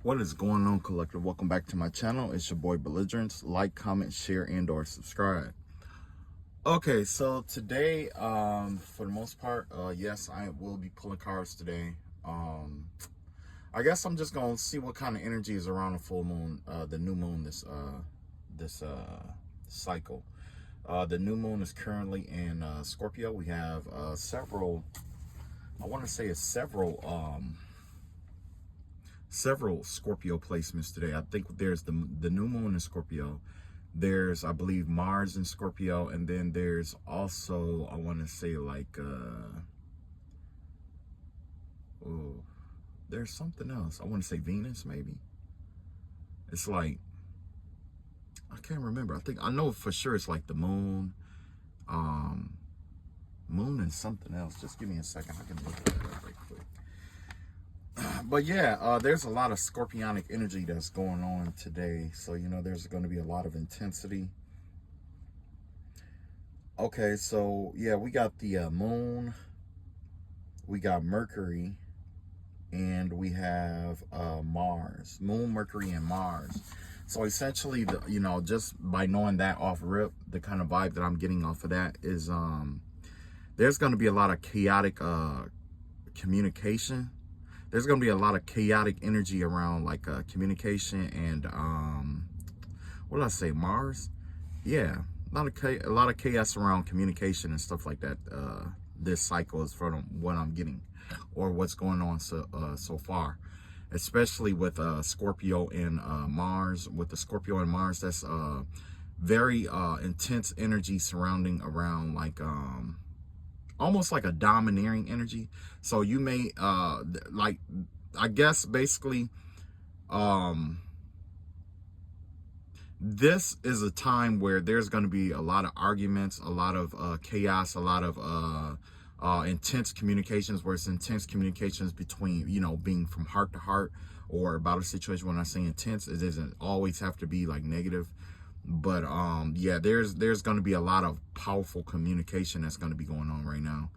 What is going on, collective? Welcome back to my channel. It's your boy Belligerence. Like, comment, share, and/or subscribe. Okay, so today, for the most part, yes, I will be pulling cards today. I guess I'm just gonna see what kind of energy is around the full moon, the new moon this cycle. The new moon is currently in Scorpio. We have several. I want to say it's several Scorpio placements today. I think there's the new moon in Scorpio. There's, I believe, Mars in Scorpio, and then there's also, I want to say, like there's something else. I want to say Venus, maybe. It's like, I can't remember. I know for sure it's like the moon, moon and something else. Just give me a second. I can look at that right quick. But yeah, there's a lot of scorpionic energy that's going on today. So, there's going to be a lot of intensity. Okay, so yeah, we got the moon, we got Mercury, and we have Mars. Moon, Mercury, and Mars. So essentially, just by knowing that off rip, the kind of vibe that I'm getting off of that is there's going to be a lot of chaotic communication. There's going to be a lot of chaotic energy around like communication and what did I say, Mars? Yeah, a lot of chaos around communication and stuff like that. This cycle is from what I'm getting, or what's going on so far, especially with Scorpio and Mars. With the Scorpio and Mars, that's very intense energy surrounding around like almost like a domineering energy. So you may like, I guess basically this is a time where there's going to be a lot of arguments, a lot of chaos, a lot of intense communications, where it's intense communications between, being from heart to heart or about a situation. When I say intense, it doesn't always have to be like negative. But yeah, there's going to be a lot of powerful communication that's going to be going on right now.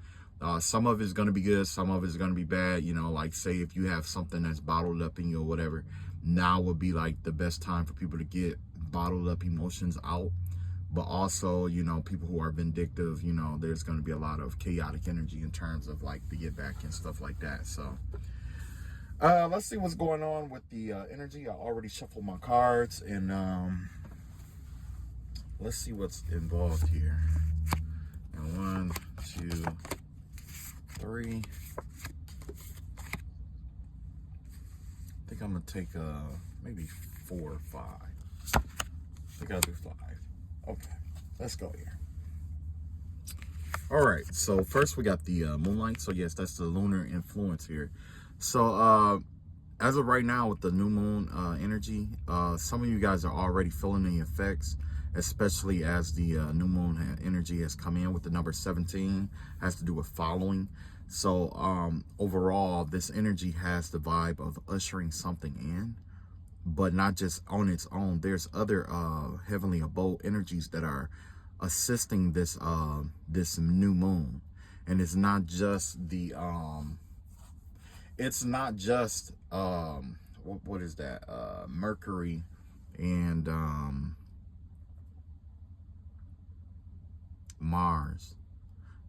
Some of it's going to be good, some of it's going to be bad. Like, say if you have something that's bottled up in you or whatever, now would be like the best time for people to get bottled up emotions out. But also, people who are vindictive, there's going to be a lot of chaotic energy in terms of like the get back and stuff like that. So let's see what's going on with the energy. I already shuffled my cards, and let's see what's involved here. And 1, 2, 3. I think I'm gonna take maybe 4 or 5. I think I'll do 5. Okay, let's go here. All right, so first we got the moonlight. So yes, that's the lunar influence here. So as of right now with the new moon energy, some of you guys are already feeling the effects, especially as the new moon energy has come in with the number 17, has to do with following. So overall, this energy has the vibe of ushering something in, but not just on its own. There's other heavenly abode energies that are assisting this this new moon. And it's not just the what is that, Mercury and Mars.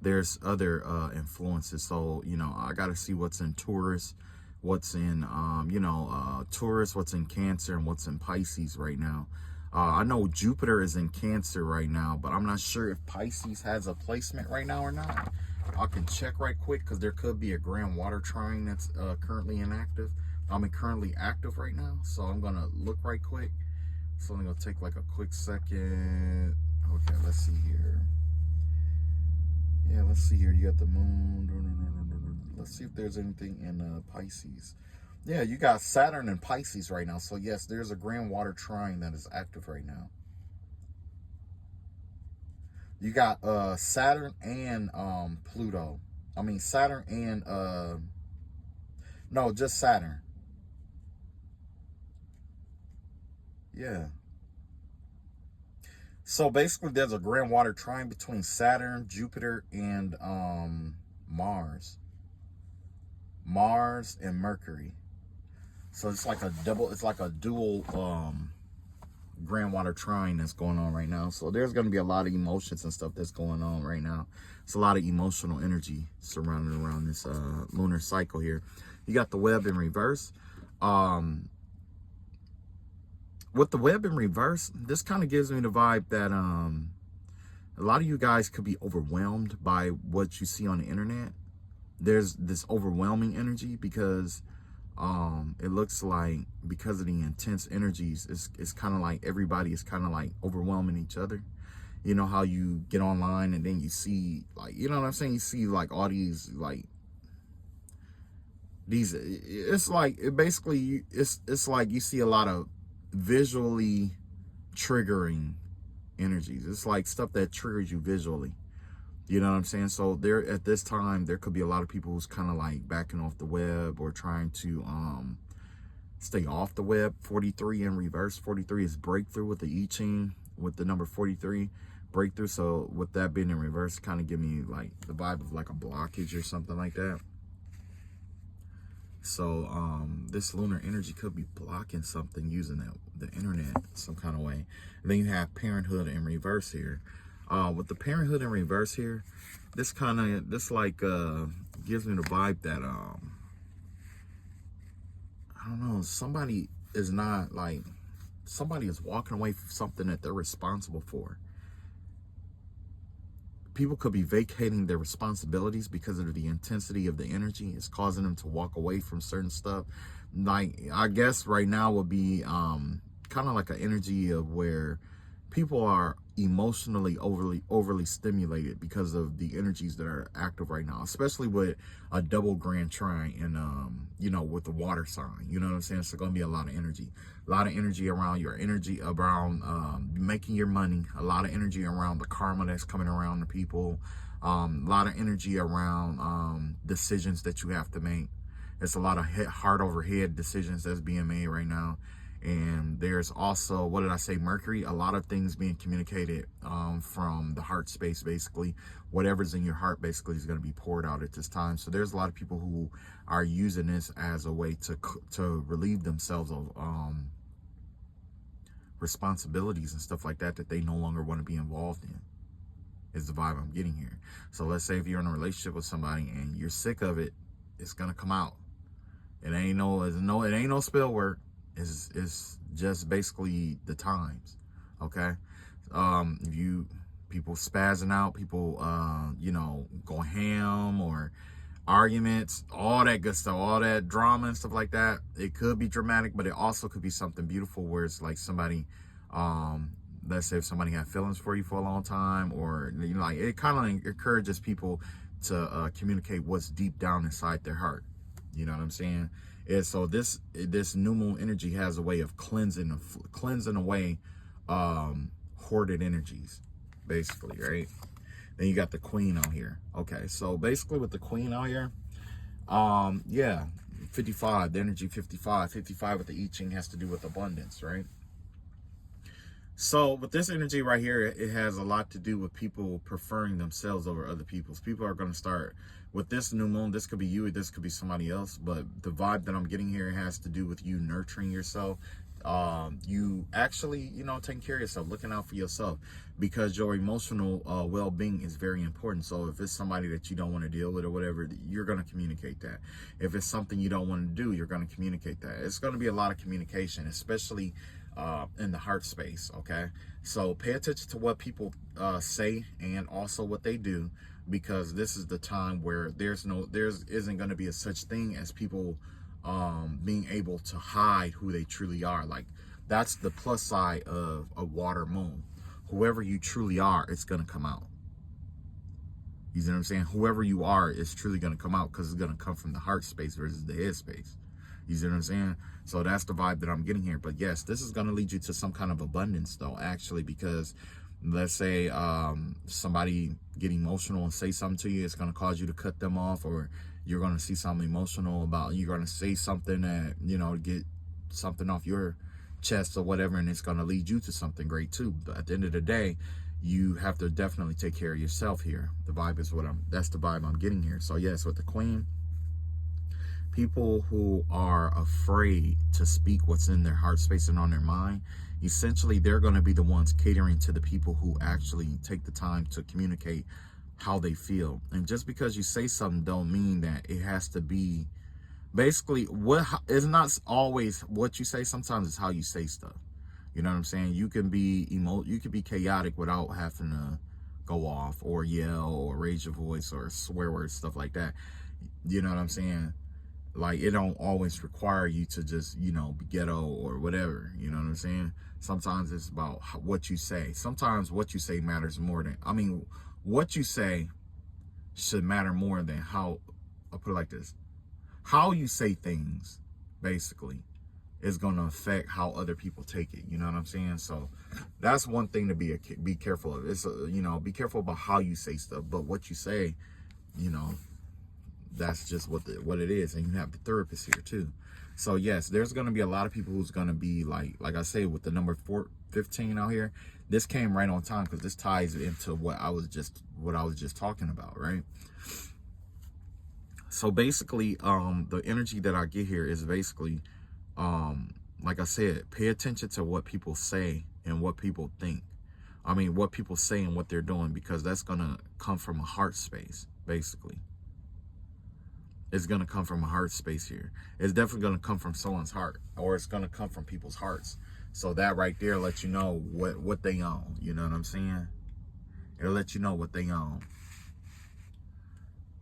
There's other influences. So I got to see what's in Taurus, what's in Taurus, what's in Cancer, and what's in Pisces right now. I know Jupiter is in Cancer right now, but I'm not sure if Pisces has a placement right now or not. I can check right quick, because there could be a grand water trine that's currently inactive. Currently active right now. So I'm gonna look right quick. So I'm gonna take like a quick second. Okay, let's see here. Yeah, let's see here. You got the moon. Let's see if there's anything in Pisces. Yeah, you got Saturn and Pisces right now. So yes, there's a grand water trine that is active right now. You got Saturn and Pluto. Saturn and no, just Saturn. Yeah. So basically, there's a grand water trine between Saturn, Jupiter, and Mars and Mercury. So it's like a dual grand water trine that's going on right now. So there's going to be a lot of emotions and stuff that's going on right now. It's a lot of emotional energy surrounding around this lunar cycle here. You got the web in reverse. With the web in reverse, this kind of gives me the vibe that a lot of you guys could be overwhelmed by what you see on the internet. There's this overwhelming energy because it looks like, because of the intense energies, it's kind of like everybody is kind of like overwhelming each other. You know how you get online and then you see, like, you know what I'm saying, you see like all these like these, it's like, it basically, it's like you see a lot of visually triggering energies. It's like stuff that triggers you visually. You know what I'm saying? So there, at this time, there could be a lot of people who's kind of like backing off the web or trying to stay off the web. 43 in reverse. 43 is breakthrough with the I Ching, with the number 43, breakthrough. So with that being in reverse, kind of give me like the vibe of like a blockage or something like that. So this lunar energy could be blocking something using the internet some kind of way. And then you have parenthood in reverse here. With the parenthood in reverse here, this gives me the vibe that I don't know, somebody is walking away from something that they're responsible for. People could be vacating their responsibilities because of the intensity of the energy. It's causing them to walk away from certain stuff. Like, I guess right now would be kind of like an energy of where people are emotionally overly stimulated because of the energies that are active right now, especially with a double grand trine and you know, with the water sign. You know what I'm saying? So going to be a lot of energy around your energy, around making your money, a lot of energy around the karma that's coming around the people, a lot of energy around decisions that you have to make. It's a lot of heart over head decisions that's being made right now. And there's also, what did I say, Mercury, a lot of things being communicated from the heart space. Basically whatever's in your heart basically is going to be poured out at this time. So there's a lot of people who are using this as a way to relieve themselves of responsibilities and stuff like that they no longer want to be involved in, is the vibe I'm getting here. So let's say if you're in a relationship with somebody and you're sick of it, it's going to come out. It ain't no spell work. Is just basically the times. Okay, people spazzing out, people you know, going ham, or arguments, all that good stuff, all that drama and stuff like that. It could be dramatic, but it also could be something beautiful where it's like somebody, let's say if somebody had feelings for you for a long time, or you know, like, it kind of encourages people to communicate what's deep down inside their heart. You know what I'm saying? And so this new moon energy has a way of cleansing away hoarded energies, basically, right? Then you got the queen out here. Okay, so basically with the queen out here, yeah, 55, the energy 55 with the I Ching has to do with abundance, right? So with this energy right here, it has a lot to do with people preferring themselves over other people's. People are going to start with this new moon. This could be you, or this could be somebody else. But the vibe that I'm getting here has to do with you nurturing yourself. You actually, you know, taking care of yourself, looking out for yourself, because your emotional well-being is very important. So if it's somebody that you don't want to deal with or whatever, you're going to communicate that. If it's something you don't want to do, you're going to communicate that. It's going to be a lot of communication, especially in the heart space. Okay, so pay attention to what people say and also what they do, because this is the time where there isn't going to be a such thing as people being able to hide who they truly are. Like, that's the plus side of a water moon. Whoever you truly are, it's going to come out. You see what I'm saying? Whoever you are is truly going to come out, because it's going to come from the heart space versus the head space. You see what I'm saying? So that's the vibe that I'm getting here. But yes, this is going to lead you to some kind of abundance, though, actually, because let's say somebody get emotional and say something to you, it's going to cause you to cut them off, or you're going to see something emotional about, you're going to say something that, you know, get something off your chest or whatever, and it's going to lead you to something great too. But at the end of the day, you have to definitely take care of yourself here. The vibe is that's the vibe I'm getting here. So yes, with the queen, People who are afraid to speak what's in their heart space and on their mind, essentially they're going to be the ones catering to the people who actually take the time to communicate how they feel. And just because you say something don't mean that it has to be basically what is not always what you say. Sometimes it's how you say stuff. You know what I'm saying? You can be you can be chaotic without having to go off or yell or raise your voice or swear words, stuff like that. You know what I'm saying? Like, it don't always require you to just, you know, be ghetto or whatever. You know what I'm saying? Sometimes it's about what you say. Sometimes what you say matters more than, what you say should matter more than how, I'll put it like this. How you say things, basically, is going to affect how other people take it. You know what I'm saying? So that's one thing to be careful of. It's, you know, be careful about how you say stuff. But what you say, you know, that's just what it is. And you have the therapist here too. So yes, there's going to be a lot of people who's going to be like I say, with the number 15 out here, this came right on time because this ties into what I was just talking about, right? So basically, the energy that I get here is basically, like I said, pay attention to what people say and what people think. What people say and what they're doing, because that's going to come from a heart space, basically. It's going to come from a heart space here. It's definitely going to come from someone's heart, or it's going to come from people's hearts. So that right there lets you know what they own. You know what I'm saying? It'll let you know what they own.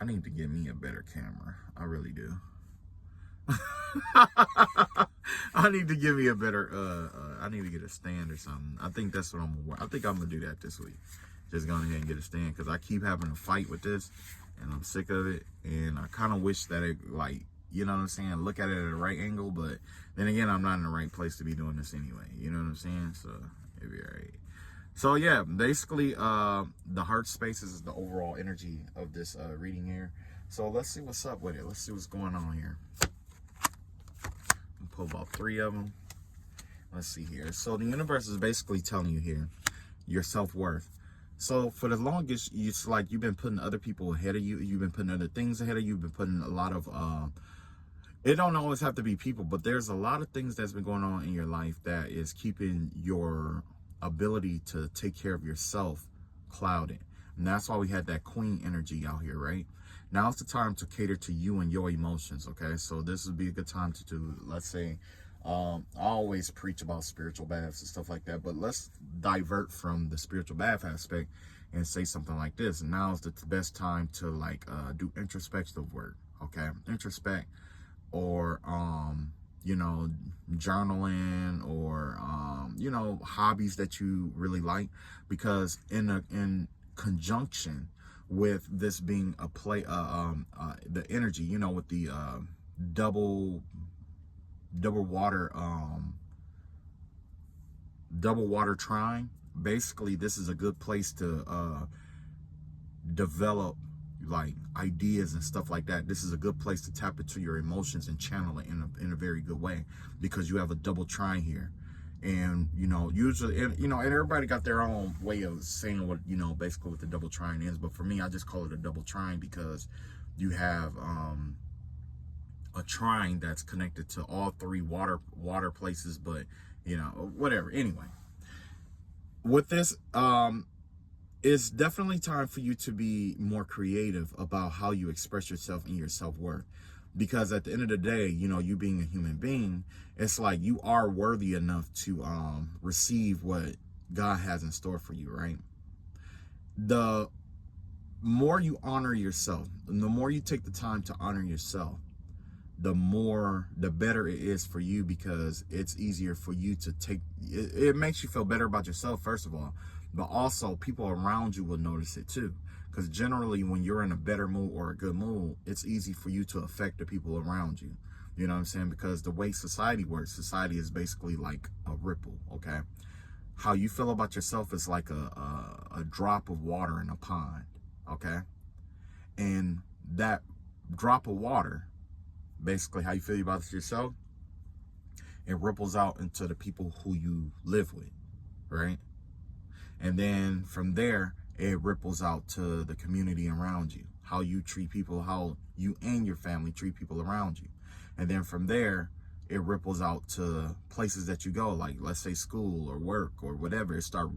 I need to get me a better camera. I really do. I need to give me a better, I need to get a stand or something. I think that's what I think I'm going to do that this week. Just go ahead and get a stand, because I keep having a fight with this and I'm sick of it. And I kind of wish that it, like, you know what I'm saying, look at it at a right angle. But then again, I'm not in the right place to be doing this anyway. You know what I'm saying? So it'll be all right. So yeah, basically, the heart spaces is the overall energy of this reading here. So let's see what's up with it. Let's see what's going on here. I'll pull about 3 of them. Let's see here. So the universe is basically telling you here your self-worth. So for the longest, it's like you've been putting other people ahead of you. You've been putting other things ahead of you. You've been putting a lot of, it don't always have to be people, but there's a lot of things that's been going on in your life that is keeping your ability to take care of yourself clouded. And that's why we had that queen energy out here, right? Now it's the time to cater to you and your emotions, okay? So this would be a good time to do, let's say, I always preach about spiritual baths and stuff like that, but let's divert from the spiritual bath aspect and say something like this. And now is the best time to do introspective work, okay? Introspect, or you know, journaling, or you know, hobbies that you really like, because in conjunction with this being a play, the energy, you know, with the double water trine, basically this is a good place to develop like ideas and stuff like that. This is a good place to tap into your emotions and channel it in a very good way, because you have a double trine here. And you know, usually, and you know, and everybody got their own way of saying what, you know, basically what the double trine is, but for me, I just call it a double trine because you have a trine that's connected to all 3 water places. But you know, whatever. Anyway, with this, it's definitely time for you to be more creative about how you express yourself and your self-worth, because at the end of the day, you know, you being a human being, it's like you are worthy enough to receive what God has in store for you, right? The more you honor yourself, and the more you take the time to honor yourself, the better it is for you, because it's easier for you to take it makes you feel better about yourself, first of all, but also people around you will notice it too, because generally when you're in a better mood or a good mood, it's easy for you to affect the people around you. You know what I'm saying? Because the way society works, society is basically like a ripple, okay? How you feel about yourself is like a drop of water in a pond, okay? And that drop of water, basically how you feel about yourself, it ripples out into the people who you live with, right? And then from there, it ripples out to the community around you, how you treat people, how you and your family treat people around you. And then from there, it ripples out to places that you go, like let's say school or work or whatever. It start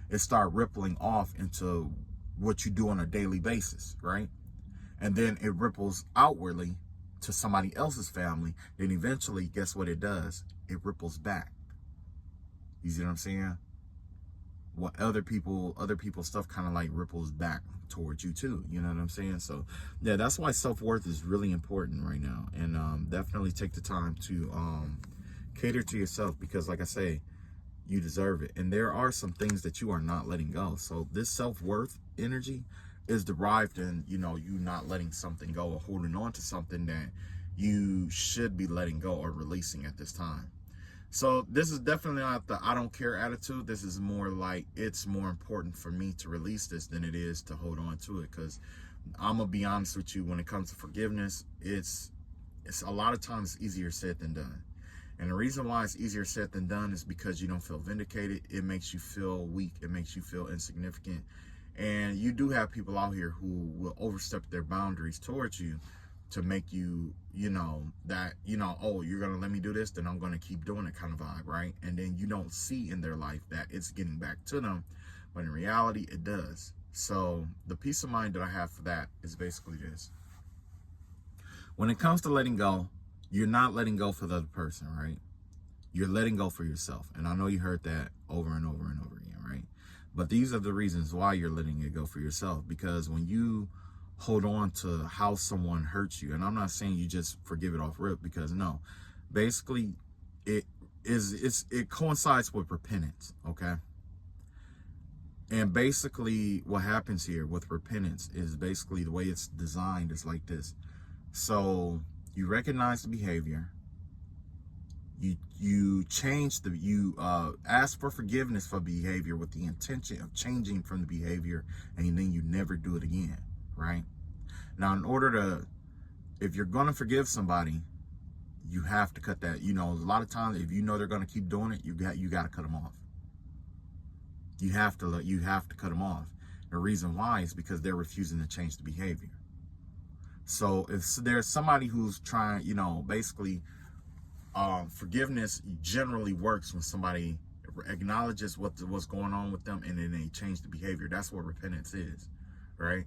it start rippling off into what you do on a daily basis, right? And then it ripples outwardly to somebody else's family. Then eventually, guess what it does? It ripples back. You see what I'm saying? What other people's stuff kind of like ripples back towards you too. You know what I'm saying? So yeah, that's why self-worth is really important right now. And definitely take the time to cater to yourself, because like I say, you deserve it. And there are some things that you are not letting go. So this self-worth energy is derived in, you not letting something go or holding on to something that you should be letting go or releasing at this time. So this is definitely not the I don't care attitude. This is more like, it's more important for me to release this than it is to hold on to it. Because I'm going to be honest with you, when it comes to forgiveness, it's a lot of times easier said than done. And the reason why it's easier said than done is because you don't feel vindicated. It makes you feel weak. It makes you feel insignificant. And you do have people out here who will overstep their boundaries towards you to make you, oh, you're going to let me do this, then I'm going to keep doing it kind of vibe, right? And then you don't see in their life that it's getting back to them. But in reality, it does. So the peace of mind that I have for that is basically this. When it comes to letting go, you're not letting go for the other person, right? You're letting go for yourself. And I know you heard that over and over and over again, right? But these are the reasons why you're letting it go for yourself. Because when you hold on to how someone hurts you, and I'm not saying you just forgive it off rip, because no, basically it coincides with repentance, okay? And basically what happens here with repentance is basically the way it's designed is like this. So you recognize the behavior, you ask for forgiveness for behavior with the intention of changing from the behavior, and then you never do it again, right? Now, if you're going to forgive somebody, you have to cut that. A lot of times, if they're going to keep doing it, you got to cut them off. You have to cut them off. The reason why is because they're refusing to change the behavior. So if there's somebody who's trying, basically, forgiveness generally works when somebody acknowledges what's going on with them and then they change the behavior. That's what repentance is, right?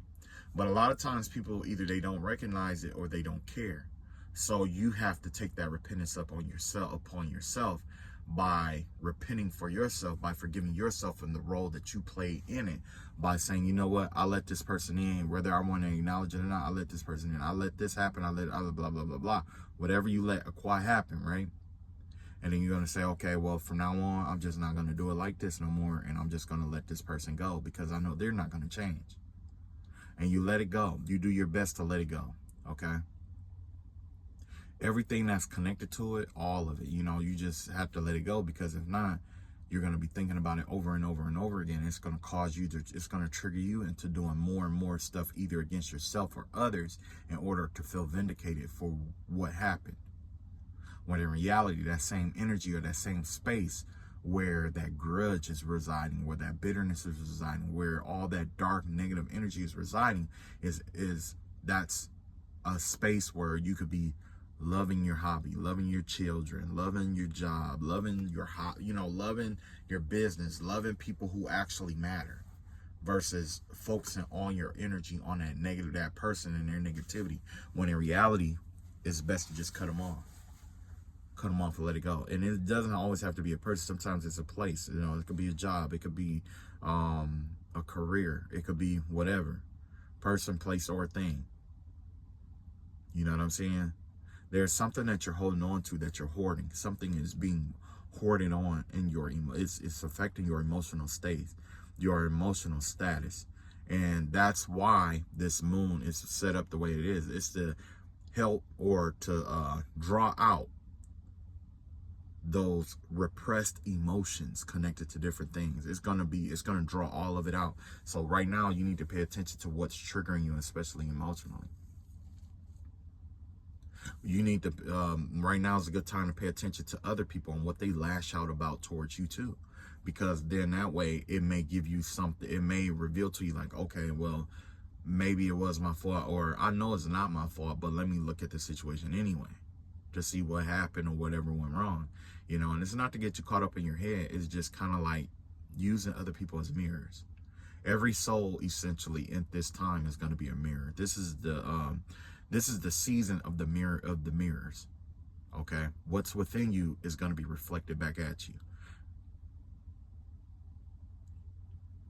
But a lot of times people, either they don't recognize it or they don't care. So you have to take that repentance upon yourself by repenting for yourself, by forgiving yourself in the role that you play in it, by saying, you know what, I let this person in, whether I want to acknowledge it or not. I let this person in. I let this happen. I let blah, blah, blah, blah. Whatever you let quiet happen, right? And then you're going to say, okay, well, from now on, I'm just not going to do it like this no more. And I'm just going to let this person go because I know they're not going to change. And you let it go. You do your best to let it go, okay? Everything that's connected to it, all of it, you just have to let it go, because if not, you're going to be thinking about it over and over and over again. It's going to it's going to trigger you into doing more and more stuff, either against yourself or others, in order to feel vindicated for what happened. When in reality, that same energy or that same space where that grudge is residing, where that bitterness is residing, where all that dark negative energy is residing, that's a space where you could be loving your hobby, loving your children, loving your job, loving loving your business, loving people who actually matter, versus focusing on your energy on that person and their negativity, when in reality, it's best to just cut them off and let it go. And it doesn't always have to be a person. Sometimes it's a place, it could be a job, it could be a career, it could be whatever, person, place, or thing. You know what I'm saying? There's something that you're holding on to, that you're hoarding. Something is being hoarded on in it's affecting your emotional state, your emotional status. And that's why this moon is set up the way it is. It's to help or to draw out those repressed emotions connected to different things. It's going to draw all of it out. So right now you need to pay attention to what's triggering you, especially emotionally. You need to, right now is a good time to pay attention to other people and what they lash out about towards you too. Because then that way it may give you something, it may reveal to you like, okay, well, maybe it was my fault, or I know it's not my fault, but let me look at the situation anyway to see what happened or whatever went wrong, you know. And it's not to get you caught up in your head. It's just kind of like using other people as mirrors. Every soul essentially in this time is going to be a mirror. This is the season of the mirrors. Okay, what's within you is going to be reflected back at you.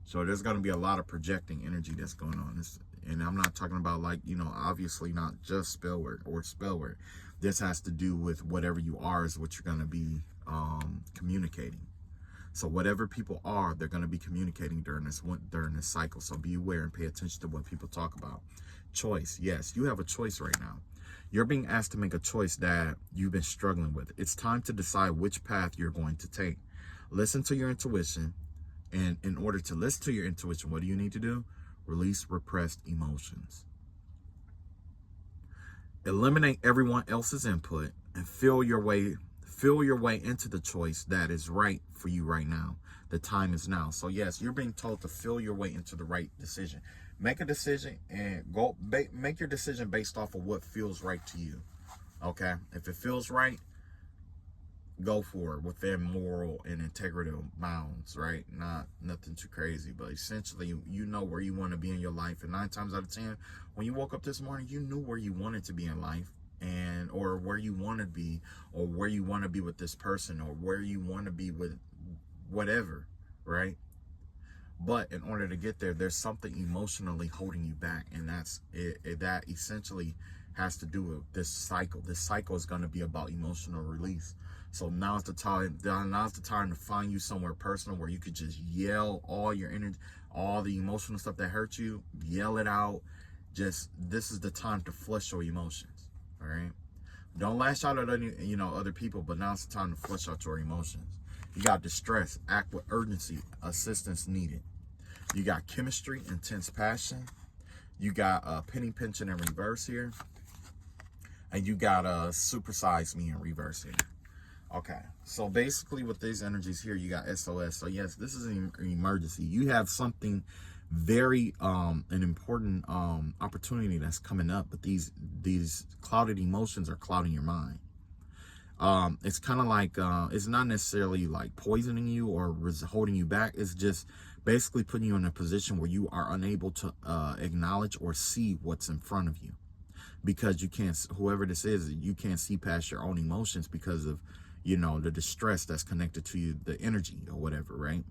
So there's going to be a lot of projecting energy that's going on. And I'm not talking about, like, you know, obviously not just spell work or spell work. This has to do with whatever you are is what you're going to be communicating. So whatever people are, they're going to be communicating during this cycle. So be aware and pay attention to what people talk about. Choice. Yes, you have a choice right now. You're being asked to make a choice that you've been struggling with. It's time to decide which path you're going to take. Listen to your intuition. And in order to listen to your intuition, what do you need to do? Release repressed emotions. Eliminate everyone else's input and feel your way into the choice that is right for you right now. The time is now. So yes, you're being told to feel your way into the right decision. Make a decision and make your decision based off of what feels right to you. Okay? If it feels right, go for it within moral and integrative bounds, right? Nothing too crazy, but essentially you know where you want to be in your life. And 9 times out of 10, when you woke up this morning, you knew where you wanted to be in life, or where you want to be, or where you want to be with this person, or where you want to be with whatever, right? But in order to get there, there's something emotionally holding you back, and that's it. That essentially has to do with this cycle. This cycle is going to be about emotional release. So now's the time. Now's the time to find you somewhere personal where you could just yell all your energy, all the emotional stuff that hurt you. Yell it out. This is the time to flush your emotions. All right. Don't lash out at other people, but now's the time to flush out your emotions. You got distress. Act with urgency. Assistance needed. You got chemistry, intense passion. You got penny pinching in reverse here. And you got supersize me in reverse here. Okay, so basically with these energies here, you got SOS. So yes, this is an emergency. You have something very an important opportunity that's coming up, but these clouded emotions are clouding your mind. It's kind of like it's not necessarily like poisoning you or holding you back. It's just basically putting you in a position where you are unable to acknowledge or see what's in front of you, because you can't, whoever this is, you can't see past your own emotions because of, the distress that's connected to you, the energy or whatever, right?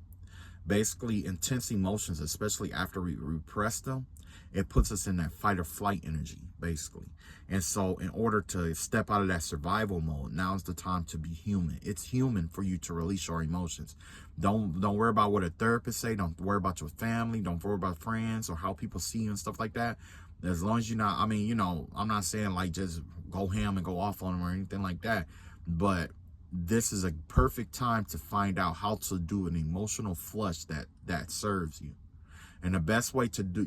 Basically, intense emotions, especially after we repress them, it puts us in that fight or flight energy, basically. And so in order to step out of that survival mode, now's the time to be human. It's human for you to release your emotions. Don't worry about what a therapist say. Don't worry about your family. Don't worry about friends or how people see you and stuff like that. As long as you're not, I'm not saying like just go ham and go off on them or anything like that. But this is a perfect time to find out how to do an emotional flush that serves you. And the best way to do,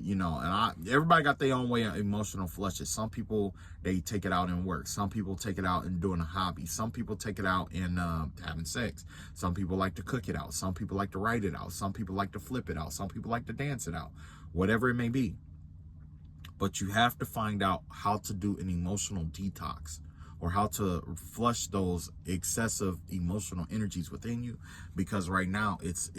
everybody got their own way of emotional flushes. Some people, they take it out in work. Some people take it out in doing a hobby. Some people take it out in having sex. Some people like to cook it out. Some people like to write it out. Some people like to flip it out. Some people like to dance it out. Whatever it may be. But you have to find out how to do an emotional detox, or how to flush those excessive emotional energies within you, because right now it's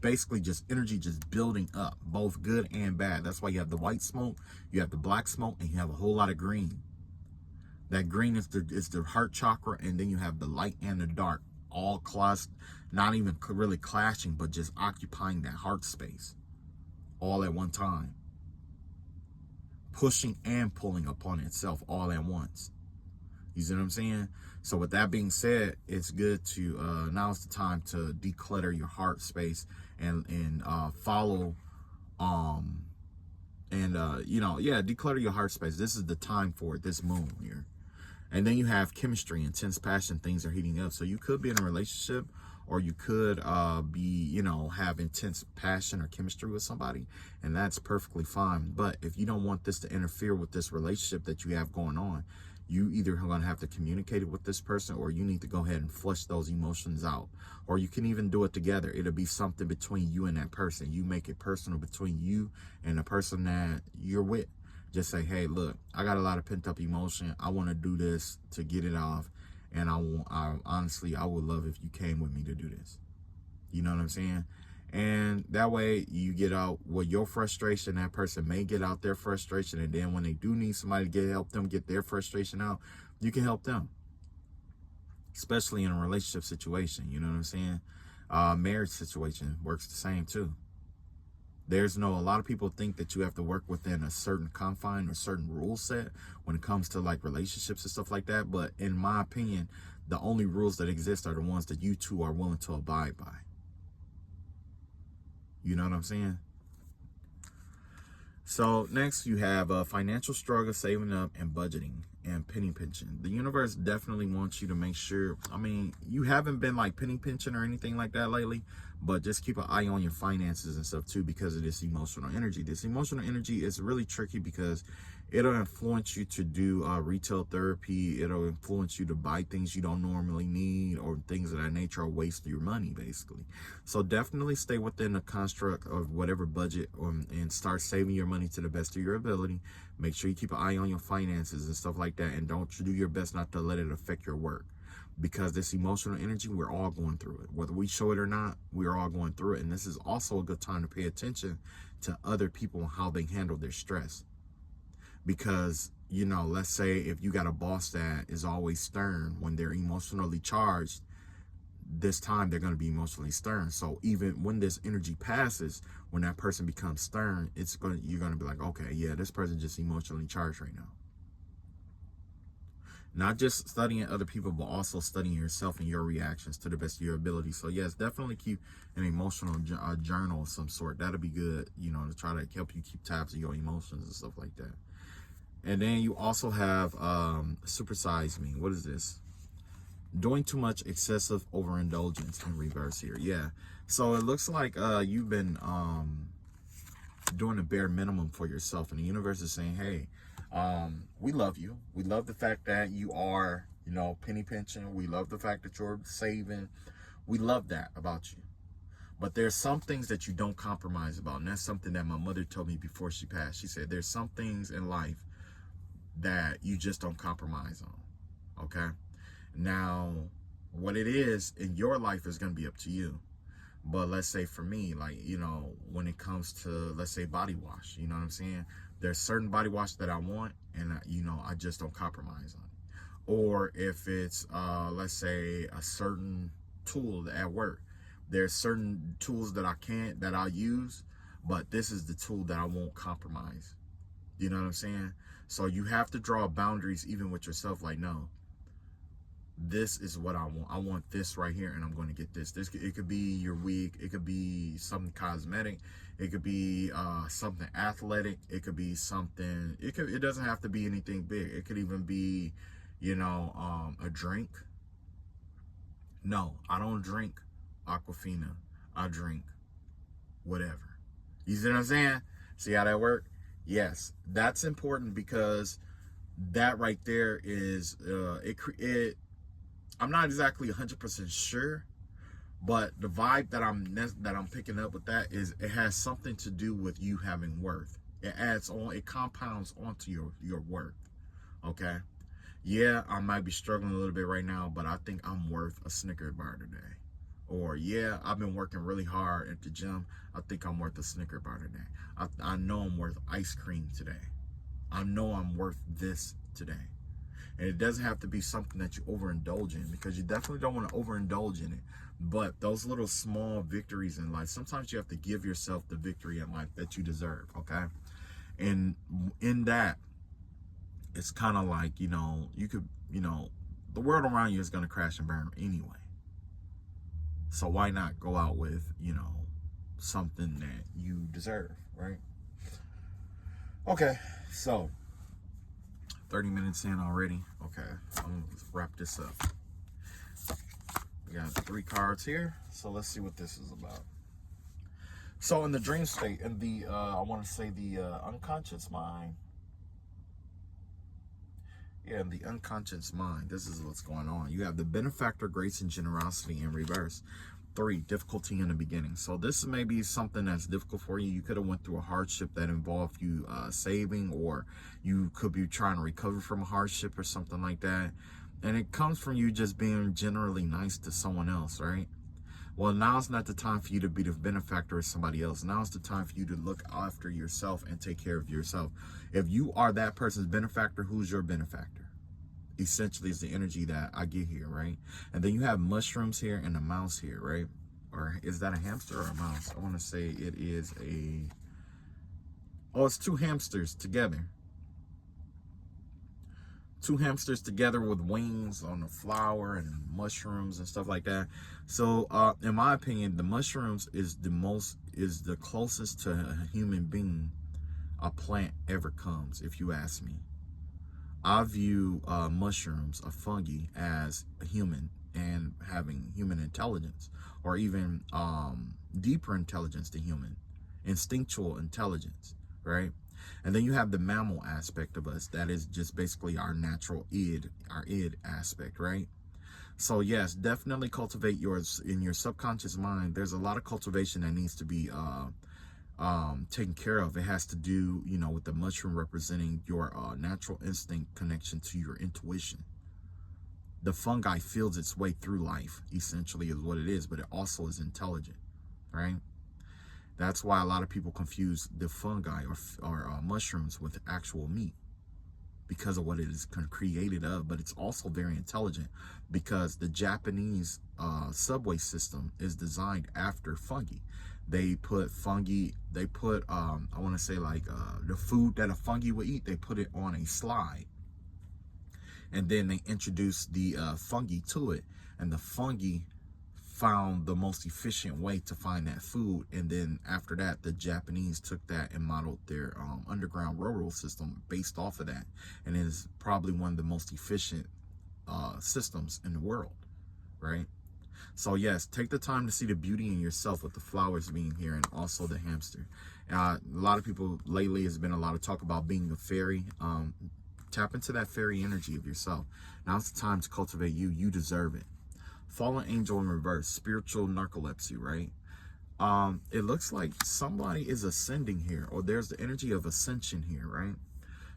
basically just energy just building up, both good and bad. That's why you have the white smoke, you have the black smoke, and you have a whole lot of green. That green is the heart chakra, and then you have the light and the dark, all classed, not even really clashing, but just occupying that heart space all at one time, pushing and pulling upon itself all at once. You see what I'm saying? So with that being said, it's good to, now's the time to declutter your heart space and follow, declutter your heart space. This is the time for it, this moon here. And then you have chemistry, intense passion, things are heating up. So you could be in a relationship, or you could have intense passion or chemistry with somebody, and that's perfectly fine. But if you don't want this to interfere with this relationship that you have going on, You either going to have to communicate it with this person, or you need to go ahead and flush those emotions out. Or you can even do it together. It'll be something between you and that person. You make it personal between you and the person that you're with. Just say, hey, look, I got a lot of pent up emotion. I want to do this to get it off. And honestly, I would love if you came with me to do this. You know what I'm saying? And that way you get out with your frustration. That person may get out their frustration. And then when they do need somebody to help them get their frustration out, you can help them. Especially in a relationship situation. You know what I'm saying? Marriage situation works the same too. A lot of people think that you have to work within a certain confine or certain rule set when it comes to like relationships and stuff like that. But in my opinion, the only rules that exist are the ones that you two are willing to abide by. You know what I'm saying? So next you have financial struggle, saving up, and budgeting, and penny pinching. The universe definitely wants you to make sure, I mean, you haven't been like penny pinching or anything like that lately, but just keep an eye on your finances and stuff too, because of this emotional energy. This emotional energy is really tricky because it'll influence you to do retail therapy. It'll influence you to buy things you don't normally need, or things of that nature, or waste your money, basically. So definitely stay within the construct of whatever budget, and start saving your money to the best of your ability. Make sure you keep an eye on your finances and stuff like that, and don't do your best not to let it affect your work. Because this emotional energy, we're all going through it. Whether we show it or not, we're all going through it. And this is also a good time to pay attention to other people and how they handle their stress. Because, you know, let's say if you got a boss that is always stern, when they're emotionally charged, this time they're going to be emotionally stern. So even when this energy passes, when that person becomes stern, you're going to be like, okay, yeah, this person just emotionally charged right now. Not just studying other people, but also studying yourself and your reactions to the best of your ability. So yes, definitely keep an emotional journal of some sort. That'll be good, you know, to try to help you keep tabs of your emotions and stuff like that. And then you also have supersize me. What is this? Doing too much excessive overindulgence in reverse here. Yeah. So it looks like you've been doing a bare minimum for yourself, and the universe is saying, hey, we love you. We love the fact that you are, you know, penny pinching. We love the fact that you're saving. We love that about you. But there's some things that you don't compromise about. And that's something that my mother told me before she passed. She said, there's some things in life that you just don't compromise on. Okay. Now, what it is in your life is going to be up to you. But let's say for me, like, you know, when it comes to, let's say, body wash, you know what I'm saying? There's certain body wash that I want, and, you know, I just don't compromise on it. Or if it's, let's say, a certain tool at work, there's certain tools that I use, but this is the tool that I won't compromise. You know what I'm saying? So you have to draw boundaries even with yourself. Like, no, this is what I want. I want this right here, and I'm going to get this. It could be your wig. It could be something cosmetic. It could be something athletic. It could be something. It doesn't have to be anything big. It could even be, you know, a drink. No, I don't drink Aquafina. I drink whatever. You see what I'm saying? See how that works? Yes, that's important, because that right there is I'm not exactly 100% sure, but the vibe that I'm picking up with that is it has something to do with you having worth. It compounds onto your worth. Okay. Yeah, I might be struggling a little bit right now, but I think I'm worth a Snicker bar today. Or, yeah, I've been working really hard at the gym. I think I'm worth a Snicker bar today. I know I'm worth ice cream today. I know I'm worth this today. And it doesn't have to be something that you overindulge in, because you definitely don't want to overindulge in it. But those little small victories in life, sometimes you have to give yourself the victory in life that you deserve, okay? And in that, it's kind of like, you know, the world around you is going to crash and burn anyway. So why not go out with, you know, something that you deserve, right? Okay, so 30 minutes in already. Okay, I'm gonna wrap this up. We got 3 cards here, so let's see what this is about. So in the dream state, in the I want to say the unconscious mind, Yeah, in the unconscious mind, this is what's going on. You have the benefactor, grace, and generosity in reverse. 3, difficulty in the beginning. So this may be something that's difficult for you. You could have went through a hardship that involved you saving, or you could be trying to recover from a hardship or something like that. And it comes from you just being generally nice to someone else, right? Well, now's not the time for you to be the benefactor of somebody else. Now's the time for you to look after yourself and take care of yourself. If you are that person's benefactor, who's your benefactor? Essentially is the energy that I get here, right? And then you have mushrooms here and a mouse here, right? Or is that a hamster or a mouse? I want to say it is it's 2 hamsters together. 2 hamsters together with wings on a flower and mushrooms and stuff like that. So in my opinion, the mushrooms is the closest to a human being a plant ever comes, if you ask me. I view mushrooms, a fungi, as a human and having human intelligence, or even deeper intelligence than human, instinctual intelligence, right? And then you have the mammal aspect of us, that is just basically our natural id, our id aspect, right? So yes, definitely cultivate yours in your subconscious mind. There's a lot of cultivation that needs to be taken care of. It has to do, with the mushroom representing your natural instinct connection to your intuition. The fungi feels its way through life, essentially, is what it is, but it also is intelligent, right? That's why a lot of people confuse the fungi or mushrooms with actual meat, because of what it is created of. But it's also very intelligent, because the Japanese subway system is designed after fungi. They put fungi, I want to say like the food that a fungi would eat, they put it on a slide. And then they introduced the fungi to it. And the fungi found the most efficient way to find that food. And then after that, the Japanese took that and modeled their underground railroad system based off of that. And it is probably one of the most efficient systems in the world, right? So yes, take the time to see the beauty in yourself, with the flowers being here and also the hamster. A lot of people lately, has been a lot of talk about being a fairy. Tap into that fairy energy of yourself. Now's the time to cultivate you. You deserve it. Fallen angel in reverse, spiritual narcolepsy, right? It looks like somebody is ascending here, or there's the energy of ascension here, right?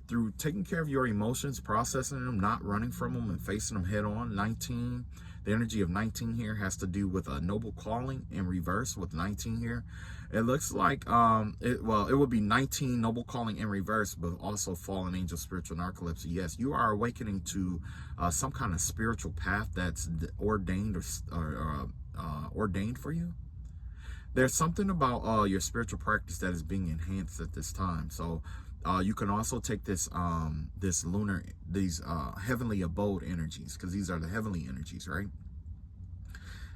Through taking care of your emotions, processing them, not running from them, and facing them head on. 19, the energy of 19 here has to do with a noble calling in reverse with 19 here. It looks like, it would be 19 noble calling in reverse, but also fallen angel, spiritual narcolepsy. Yes, you are awakening to some kind of spiritual path that's ordained or ordained for you. There's something about your spiritual practice that is being enhanced at this time. So you can also take these heavenly abode energies, because these are the heavenly energies, right?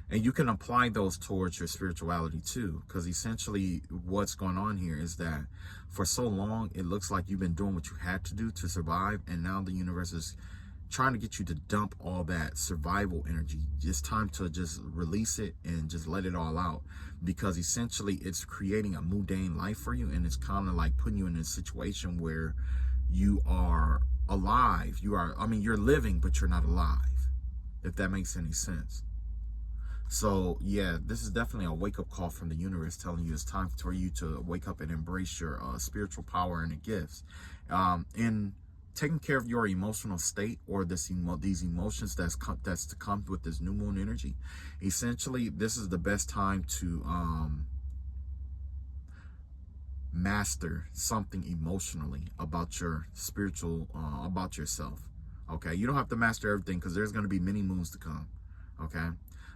And you can apply those towards your spirituality too, because essentially what's going on here is that for so long, it looks like you've been doing what you had to do to survive. And now the universe is trying to get you to dump all that survival energy. It's time to just release it and just let it all out, because essentially it's creating a mundane life for you. And it's kind of like putting you in a situation where you are alive. You're living, but you're not alive, if that makes any sense. So yeah, this is definitely a wake-up call from the universe, telling you it's time for you to wake up and embrace your spiritual power and the gifts. In taking care of your emotional state, or these emotions that's to come with this new moon energy, essentially this is the best time to master something emotionally about your spiritual, about yourself. Okay, you don't have to master everything, because there's going to be many moons to come. Okay,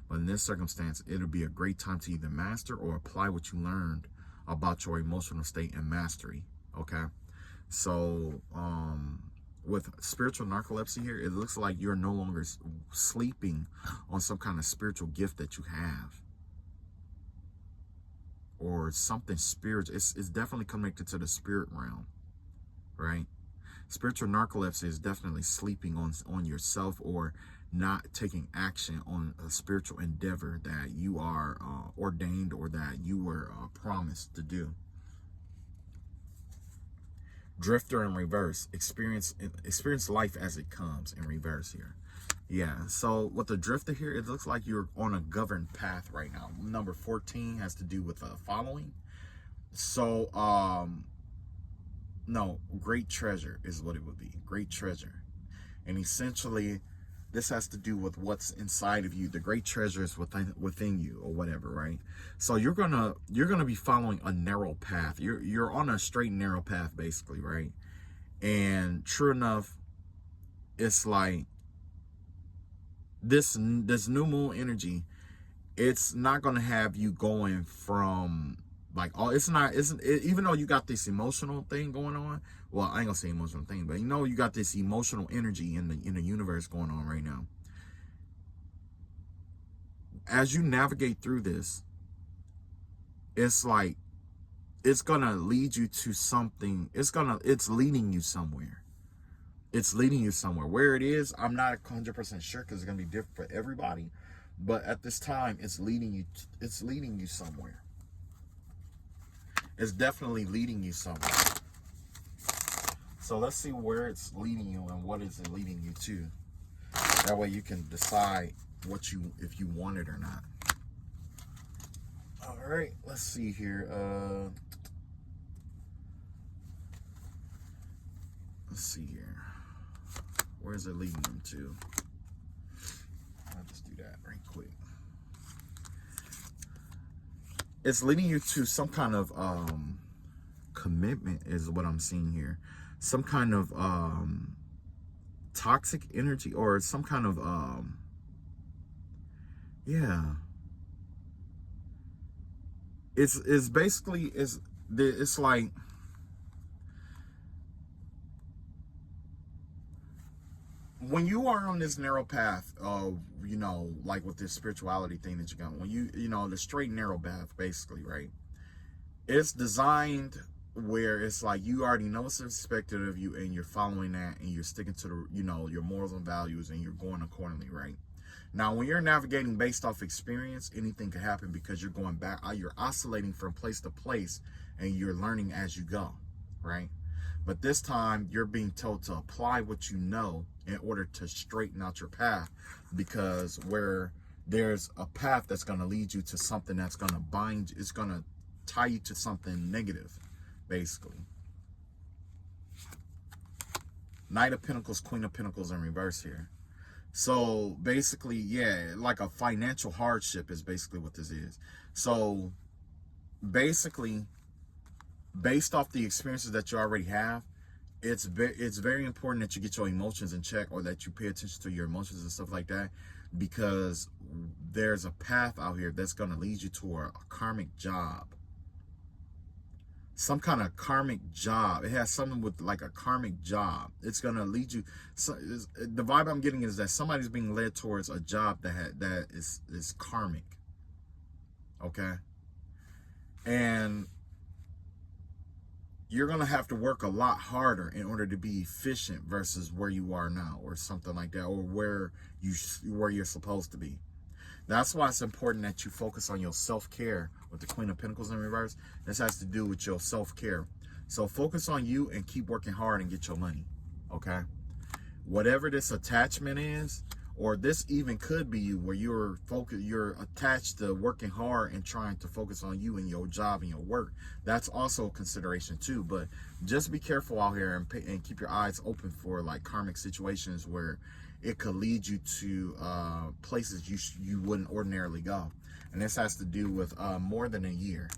but in this circumstance, it'll be a great time to either master or apply what you learned about your emotional state and mastery. Okay, so with spiritual narcolepsy here, it looks like you're no longer sleeping on some kind of spiritual gift that you have, or something spiritual. It's definitely connected to the spirit realm, right? Spiritual narcolepsy is definitely sleeping on yourself, or not taking action on a spiritual endeavor that you are ordained, or that you were promised to do. Drifter in reverse. Experience life as it comes in reverse here. Yeah, so with the drifter here, it looks like you're on a governed path right now. Number 14 has to do with following. So, no, great treasure is what it would be. Great treasure. And essentially, this has to do with what's inside of you. The great treasure is within you, or whatever, right? So you're gonna be following a narrow path. You're on a straight and narrow path, basically, right? And true enough, it's like this new moon energy. It's not gonna have you going from like, oh, even though you got this emotional thing going on. Well, I ain't gonna say emotional thing, but you got this emotional energy in the universe going on right now. As you navigate through this, it's like it's gonna lead you to something. It's leading you somewhere. It's leading you somewhere. Where it is, I'm not 100% sure, because it's gonna be different for everybody. But at this time, it's leading you somewhere. It's definitely leading you somewhere. So let's see where it's leading you and what is it leading you to. That way you can decide if you want it or not. All right, let's see here. Let's see here. Where is it leading them to? I'll just do that right quick. It's leading you to some kind of commitment, is what I'm seeing here. Some kind of toxic energy, or some kind of yeah. It's basically it's like when you are on this narrow path of, like with this spirituality thing that you got, when the straight and narrow path, basically, right? It's designed where it's like you already know what's expected of you, and you're following that, and you're sticking to the, your morals and values, and you're going accordingly, right? Now, when you're navigating based off experience, anything can happen, because you're going back, you're oscillating from place to place, and you're learning as you go, right? But this time, you're being told to apply what you know in order to straighten out your path, because where there's a path that's going to lead you to something that's going to bind, it's going to tie you to something negative, basically. Knight of Pentacles, Queen of Pentacles in reverse here. So basically, yeah, like a financial hardship is basically what this is. So basically, based off the experiences that you already have, it's very important that you get your emotions in check, or that you pay attention to your emotions and stuff like that, because there's a path out here that's going to lead you to a karmic job. Some kind of karmic job. It has something with like a karmic job. It's going to lead you. So the vibe I'm getting is that somebody's being led towards a job that is karmic. Okay? And you're going to have to work a lot harder in order to be efficient versus where you are now, or something like that, or where you're supposed to be. That's why it's important that you focus on your self-care with the Queen of Pentacles in reverse. This has to do with your self-care. So focus on you and keep working hard and get your money, okay? Whatever this attachment is, or this even could be you, where you're attached to working hard and trying to focus on you and your job and your work. That's also a consideration too. But just be careful out here and keep your eyes open for like karmic situations where it could lead you to places you wouldn't ordinarily go. And this has to do with more than a year.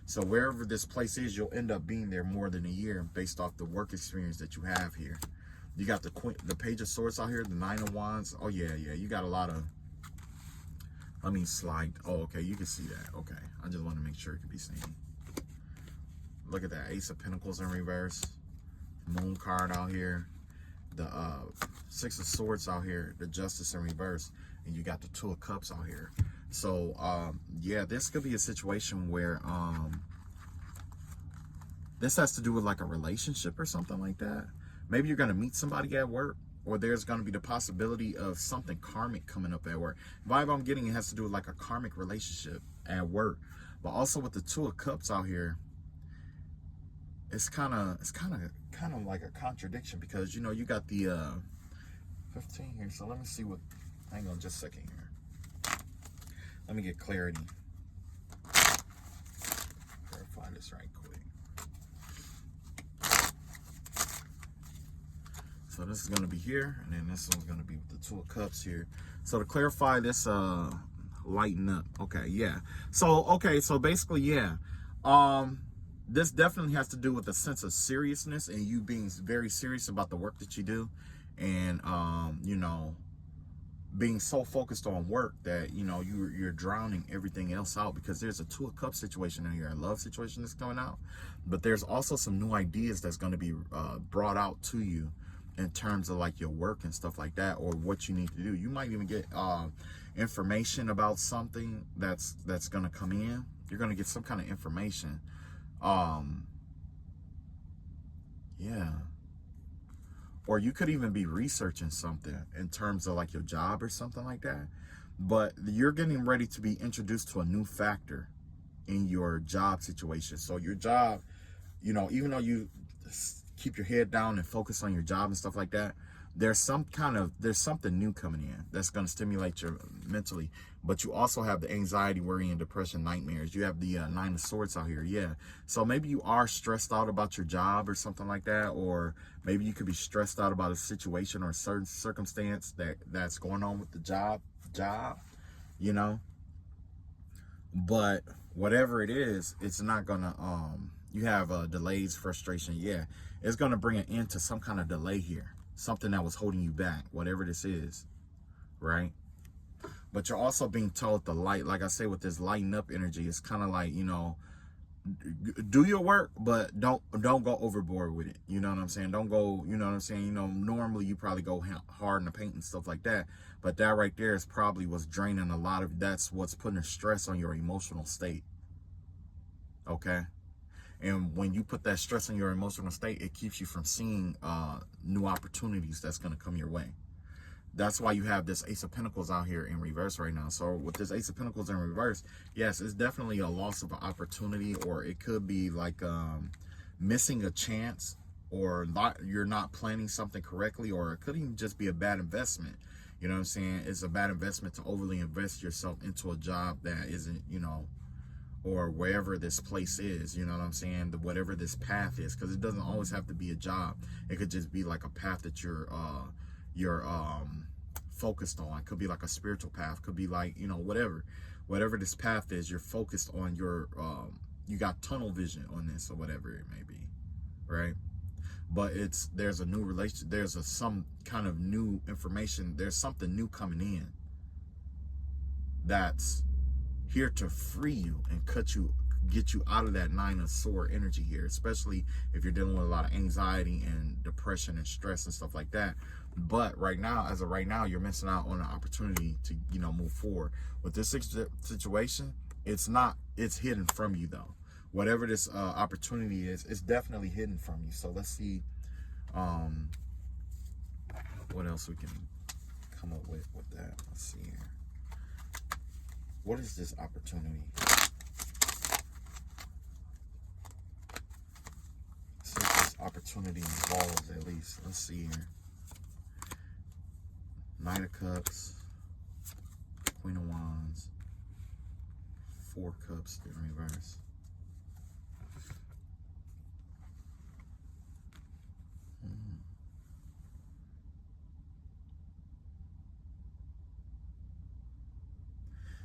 So wherever this place is, you'll end up being there more than a year based off the work experience that you have here. You got the Page of Swords out here, the Nine of Wands. Oh, yeah. You got a lot of... Let me slide. Oh, okay. You can see that. Okay. I just want to make sure it can be seen. Look at that. Ace of Pentacles in reverse. Moon card out here. The Six of Swords out here. The Justice in reverse. And you got the Two of Cups out here. So, yeah, this could be a situation where... this has to do with like a relationship or something like that. Maybe you're going to meet somebody at work, or there's going to be the possibility of something karmic coming up at work. Vibe I'm getting, it has to do with like a karmic relationship at work. But also with the Two of Cups out here, it's kind of like a contradiction, because you know you got the 15 here. So let me see what. Hang on just a second here. Let me get clarity. Verify this right quick. So this is going to be here, and then this one's going to be with the Two of Cups here. So to clarify this, lighten up. Okay, yeah. So basically, yeah. This definitely has to do with a sense of seriousness and you being very serious about the work that you do, and you know, being so focused on work that you know you're drowning everything else out, because there's a Two of Cups situation in here, a love situation that's coming out, but there's also some new ideas that's going to be brought out to you in terms of like your work and stuff like that, or what you need to do. You might even get information about something that's going to come in. You're going to get some kind of information. Yeah. Or you could even be researching something in terms of like your job or something like that. But you're getting ready to be introduced to a new factor in your job situation. So your job, you know, even though you keep your head down and focus on your job and stuff like that, there's something new coming in that's going to stimulate you mentally. But you also have the anxiety, worry, and depression, nightmares. You have the Nine of Swords out here. Yeah. So maybe you are stressed out about your job or something like that, or maybe you could be stressed out about a situation or a certain circumstance that's going on with the job, you know. But whatever it is, it's not gonna you have delays, frustration. Yeah, it's gonna bring an end to some kind of delay here, something that was holding you back, whatever this is, right? But you're also being told the light, like I say, with this lighten up energy, it's kind of like, you know, do your work, but don't go overboard with it. You know what I'm saying? Don't go, you know what I'm saying? You know, normally you probably go hard in the paint and stuff like that, but that right there is probably what's draining a lot of, that's what's putting a stress on your emotional state. Okay? And when you put that stress on your emotional state, it keeps you from seeing new opportunities that's going to come your way. That's why you have this Ace of Pentacles out here in reverse right now. So with this Ace of Pentacles in reverse, yes, it's definitely a loss of an opportunity, or it could be like missing a chance, or you're not planning something correctly, or it could even just be a bad investment. You know what I'm saying? It's a bad investment to overly invest yourself into a job that isn't, you know, or wherever this place is, you know what I'm saying? Whatever this path is, because it doesn't always have to be a job. It could just be like a path that you're focused on. It could be like a spiritual path, could be like, you know, whatever this path is, you're focused on your you got tunnel vision on this, or whatever it may be, right? But there's a new relation, there's some kind of new information, there's something new coming in that's here to free you and get you out of that Nine of Sword energy here, especially if you're dealing with a lot of anxiety and depression and stress and stuff like that. But right now, as of right now, you're missing out on an opportunity to, you know, move forward. With this situation, it's hidden from you though. Whatever this opportunity is, it's definitely hidden from you. So let's see what else we can come up with that. Let's see here. What is this opportunity? See if this opportunity involves, at least. Let's see here. Knight of Cups, Queen of Wands, Four Cups in reverse.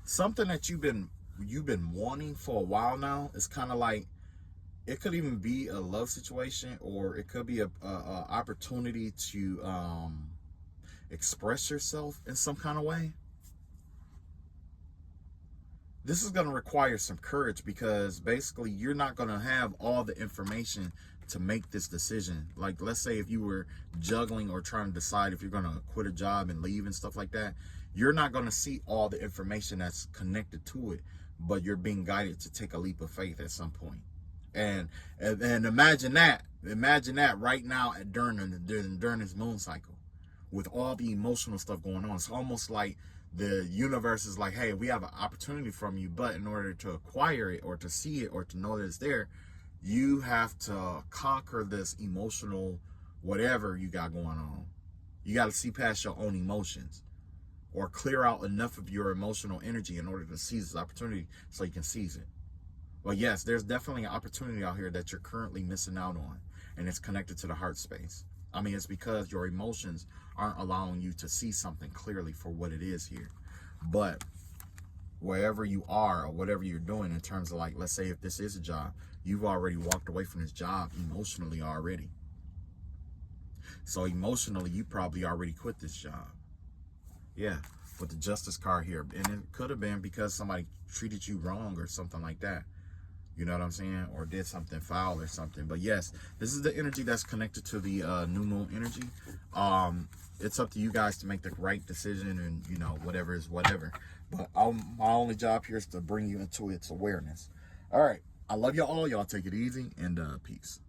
Something that you've been wanting for a while now. Is kind of like, it could even be a love situation, or it could be a opportunity to express yourself in some kind of way. This is going to require some courage, because basically you're not going to have all the information to make this decision. Like, let's say if you were juggling or trying to decide if you're going to quit a job and leave and stuff like that, you're not going to see all the information that's connected to it, but you're being guided to take a leap of faith at some point. And imagine that right now during this moon cycle, with all the emotional stuff going on. It's almost like the universe is like, hey, we have an opportunity from you, but in order to acquire it, or to see it, or to know that it's there, You have to conquer this emotional whatever you got going on. You got to see past your own emotions, or clear out enough of your emotional energy in order to seize this opportunity so you can seize it. Well, yes, there's definitely an opportunity out here that you're currently missing out on, and it's connected to the heart space. I mean, it's because your emotions aren't allowing you to see something clearly for what it is here. But wherever you are or whatever you're doing in terms of, like, let's say if this is a job, you've already walked away from this job emotionally already. So emotionally, you probably already quit this job. Yeah, with the Justice card here. And it could have been because somebody treated you wrong or something like that. You know what I'm saying? Or did something foul or something. But yes, this is the energy that's connected to the new moon energy. It's up to you guys to make the right decision, and, you know, whatever is whatever. But my only job here is to bring you into its awareness. All right. I love y'all all. Y'all take it easy, and peace.